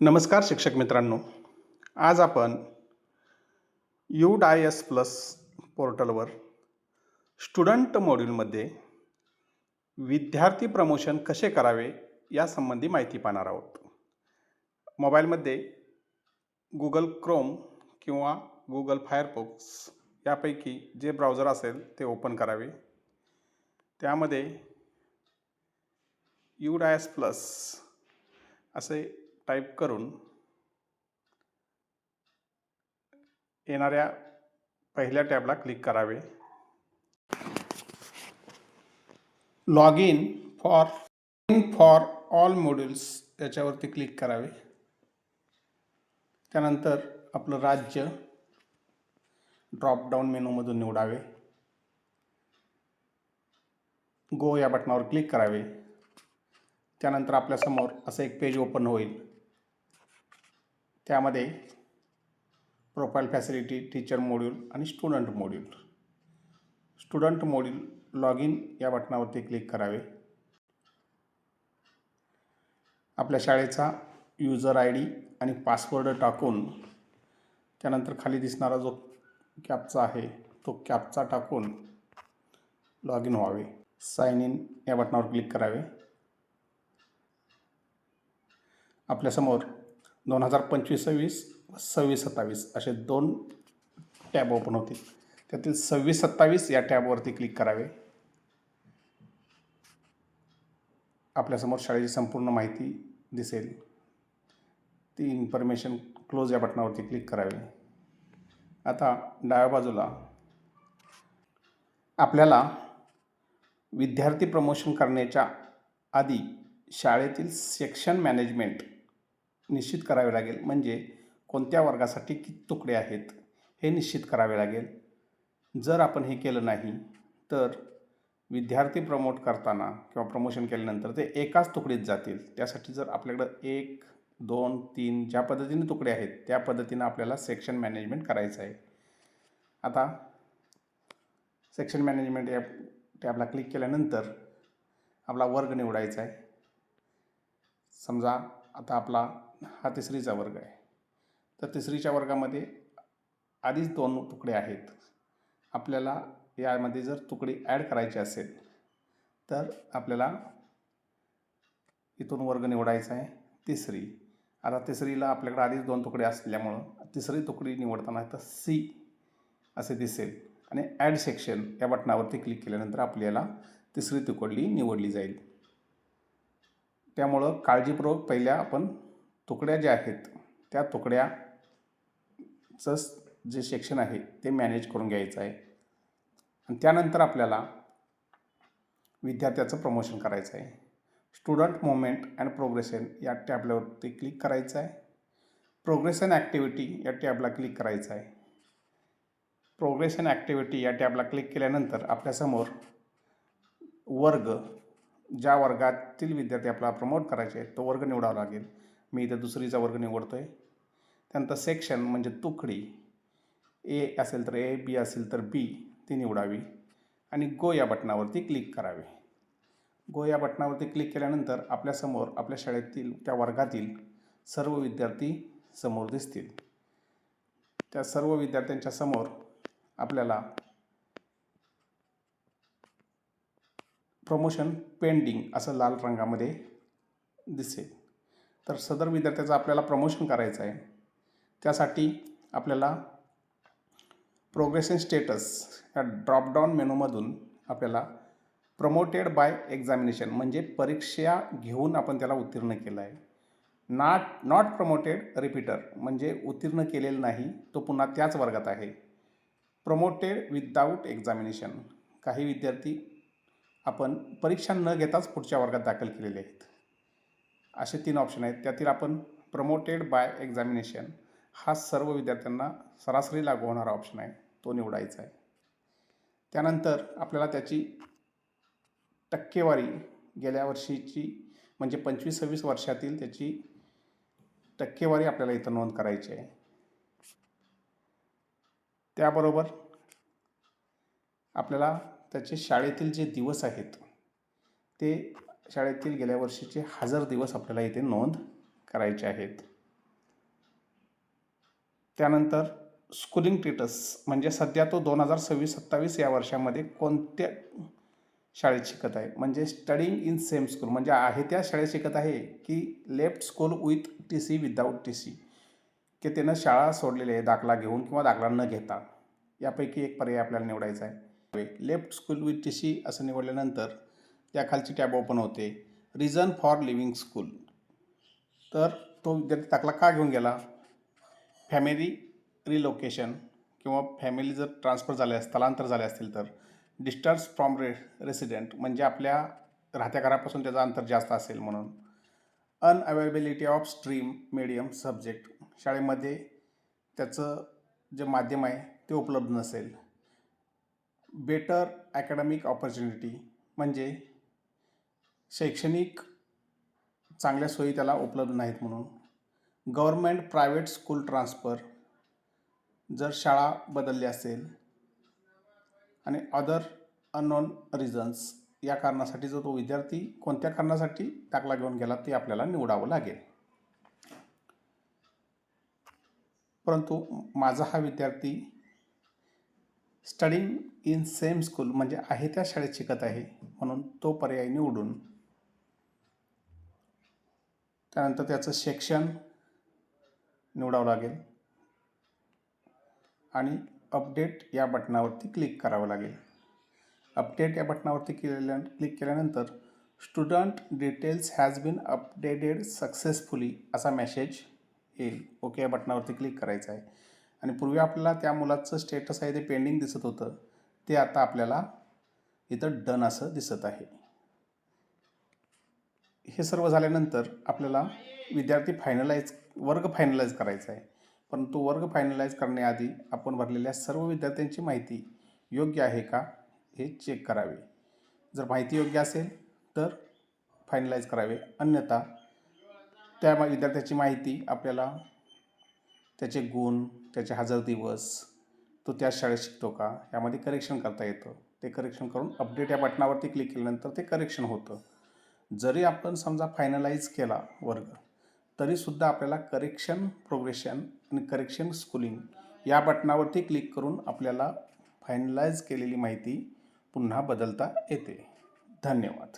नमस्कार शिक्षक मित्रांनो. आज आपण UDIS प्लस पोर्टलवर स्टुडंट मॉड्यूलमध्ये विद्यार्थी प्रमोशन कसे करावे यासंबंधी माहिती पाहणार आहोत. मोबाईलमध्ये गुगल क्रोम किंवा गुगल फायरफॉक्स यापैकी जे ब्राउझर असेल ते ओपन करावे. त्यामध्ये UDIS प्लस असे टाईप करून येणाऱ्या पहिल्या टॅबला क्लिक करावे. Log in for all modules याच्यावरती क्लिक करावे. त्यानंतर आपलं राज्य ड्रॉपडाऊन मेनूमधून निवडावे. गो या बटनावर क्लिक करावे. त्यानंतर आपल्यासमोर असं एक पेज ओपन होईल. त्यामध्ये प्रोफाईल फॅसिलिटी, टीचर मॉड्यूल आणि student module. Student module log in या बटनावरती क्लिक करावे. आपल्या शाळेचा यूजर ID आणि पासवर्ड टाकून त्यानंतर खाली दिसणारा जो कॅप्चा आहे तो कॅप्चा टाकून लॉग इन व्हावे. साइन इन या बटनावर क्लिक करावे. आपल्यासमोर 2025-26 व 26-27 असे दोन टॅब ओपन होतील. त्यातील 26-27 या टॅबवरती क्लिक करावे. आपल्यासमोर शाळेची संपूर्ण माहिती दिसेल. ती इन्फॉर्मेशन क्लोज या बटनावरती क्लिक करावे. आता डाव्या बाजूला आपल्याला विद्यार्थी प्रमोशन करण्याच्या आधी शाळेतील सेक्शन मॅनेजमेंट निश्चित करावे लागेल. म्हणजे कोणत्या वर्गासाठी किती तुकडे आहेत हे निश्चित करावे लागेल. जर आपण हे केलं नाही तर विद्यार्थी प्रमोट करताना किंवा प्रमोशन केल्यानंतर ते एकाच तुकडीत जातील. त्यासाठी जर आपल्याकडं 1, 2, 3 ज्या पद्धतीने तुकडे आहेत त्या पद्धतीनं आपल्याला सेक्शन मॅनेजमेंट करायचं आहे. आता सेक्शन मॅनेजमेंट या टॅबला क्लिक केल्यानंतर आपला वर्ग निवडायचा आहे. समजा आता आपला हा तिसरीचा वर्ग आहे. तर तिसरीच्या वर्गामध्ये आधीच 2 तुकडे आहेत. आपल्याला यामध्ये जर तुकडे ॲड करायचे असेल तर आपल्याला इथून वर्ग निवडायचा आहे तिसरी. आता तिसरीला आपल्याकडे आधीच 2 तुकडे असल्यामुळं तिसरी तुकडी निवडताना तर C असे दिसेल आणि ॲड सेक्शन या बटनावरती क्लिक केल्यानंतर आपल्याला तिसरी तुकडी निवडली जाईल. त्यामुळं काळजीपूर्वक पहिल्या आपण तुकड्या ज्या आहेत त्या तुकड्याचं जे सेक्शन आहे ते मॅनेज करून घ्यायचं आहे. आणि त्यानंतर आपल्याला विद्यार्थ्याचं प्रमोशन करायचं आहे. स्टुडंट मुवमेंट अँड प्रोग्रेशन या टॅबवरती क्लिक करायचं आहे. प्रोग्रेशन ॲक्टिव्हिटी या टॅबला क्लिक करायचं आहे. प्रोग्रेशन ॲक्टिव्हिटी या टॅबला क्लिक केल्यानंतर आपल्यासमोर वर्ग, ज्या वर्गातील विद्यार्थी आपल्याला प्रमोट करायचे आहेत तो वर्ग निवडावा लागेल. मी इथं दुसरीचा वर्ग निवडतो आहे. त्यानंतर सेक्शन म्हणजे तुकडी, A असेल तर A, B असेल तर B ती निवडावी आणि गो या बटनावरती क्लिक करावे. गो या बटनावरती क्लिक केल्यानंतर आपल्यासमोर आपल्या शाळेतील त्या वर्गातील सर्व विद्यार्थी समोर दिसतील. त्या सर्व विद्यार्थ्यांच्या समोर आपल्याला प्रमोशन पेंडिंग असं लाल रंगामध्ये दिसेल. तर सदर विद्यार्थ्याचं आपल्याला प्रमोशन करायचं आहे. त्यासाठी आपल्याला प्रोग्रेशन स्टेटस या ड्रॉपडाऊन मेनूमधून आपल्याला प्रमोटेड बाय एक्झामिनेशन म्हणजे परीक्षा घेऊन आपण त्याला उत्तीर्ण केलं आहे. नॉट प्रमोटेड रिपीटर म्हणजे उत्तीर्ण केलेलं नाही, तो पुन्हा त्याच वर्गात आहे. प्रमोटेड विदाऊट एक्झामिनेशन काही विद्यार्थी आपण परीक्षा न घेताच पुढच्या वर्गात दाखल केलेले आहेत. असे 3 ऑप्शन आहेत. त्यातील आपण प्रमोटेड बाय एक्झामिनेशन हा सर्व विद्यार्थ्यांना सरासरी लागू होणारा ऑप्शन आहे, तो निवडायचा आहे. त्यानंतर आपल्याला त्याची टक्केवारी गेल्या वर्षीची म्हणजे 25-26 वर्षातील त्याची टक्केवारी आपल्याला इथं नोंद करायची आहे. त्याबरोबर आपल्याला त्याचे शाळेतील जे दिवस आहेत ते शाळेतील गेल्या वर्षीचे हजर दिवस आपल्याला इथे नोंद करायचे आहेत. त्यानंतर स्कूलिंग स्टेटस म्हणजे सध्या तो 2026-27 या वर्षामध्ये कोणत्या शाळेत शिकत आहे, म्हणजे स्टडिंग इन सेम स्कूल म्हणजे आहे त्या शाळेत शिकत आहे की left school with T C without T C, की त्यानं शाळा सोडलेली आहे दाखला घेऊन किंवा दाखला न घेता. यापैकी एक पर्याय आपल्याला निवडायचा आहे. Left school with T C असं निवडल्यानंतर त्या खालची टॅब ओपन होते, रिझन फॉर लिव्हिंग स्कूल. तर तो विद्यार्थी दाखला का घेऊन गेला, फॅमिली रिलोकेशन किंवा फॅमिली जर ट्रान्सफर झाले स्थलांतर झाले असतील तर, डिस्टन्स फ्रॉम रेसिडेंट म्हणजे आपल्या राहत्या घरापासून त्याचं अंतर जास्त असेल म्हणून, unavailability of stream medium subject शाळेमध्ये त्याचं जे माध्यम आहे ते उपलब्ध नसेल, बेटर ॲकॅडमिक ऑपॉर्च्युनिटी म्हणजे शैक्षणिक चांगल्या सोयी त्याला उपलब्ध नाहीत म्हणून, गव्हर्मेंट प्रायव्हेट स्कूल ट्रान्सफर जर शाळा बदलली असेल, आणि अदर अननोन रिझन्स या कारणासाठी जो तो विद्यार्थी कोणत्या कारणासाठी दाखला घेऊन गेला ते आपल्याला निवडावं लागेल. परंतु माझा हा विद्यार्थी स्टडिंग इन सेम स्कूल म्हणजे आहे त्या शाळेत शिकत आहे म्हणून तो पर्याय निवडून त्यानंतर त्याचं सेक्शन निवडावं लागेल आणि अपडेट या बटनावरती क्लिक करावं लागेल. अपडेट या बटनावरती क्लिक केल्यानंतर student details has been updated successfully असा मेसेज येईल. ओके या बटनावरती क्लिक करायचं आहे आणि पूर्वी आपल्याला त्या मुलाचं स्टेटस आहे ते पेंडिंग दिसत होतं, ते आता आपल्याला इथं डन असं दिसत आहे. हे सर्व झाल्यानंतर आपल्याला विद्यार्थी वर्ग फायनलाइज करायचा आहे. परंतु वर्ग फायनलाइज करण्याआधी आपण भरलेल्या सर्व विद्यार्थ्यांची माहिती योग्य आहे का हे चेक करावे. जर माहिती योग्य असेल तर फायनलाइज करावे, अन्यथा त्या विद्यार्थ्याची माहिती आपल्याला त्याचे गुण, त्याचे हजर दिवस, तो त्या शाळेत शिकतो का यामध्ये करेक्शन करता येतं. ते करेक्शन करून अपडेट या बटनावरती क्लिक केल्यानंतर ते करेक्शन होतं. जरी आपण समजा फायनलाइज केला वर्ग तरीसुद्धा आपल्याला करेक्शन प्रोग्रेशन आणि करेक्शन स्कूलिंग या बटनावरती क्लिक करून आपल्याला फायनलाइज केलेली माहिती पुन्हा बदलता येते. धन्यवाद.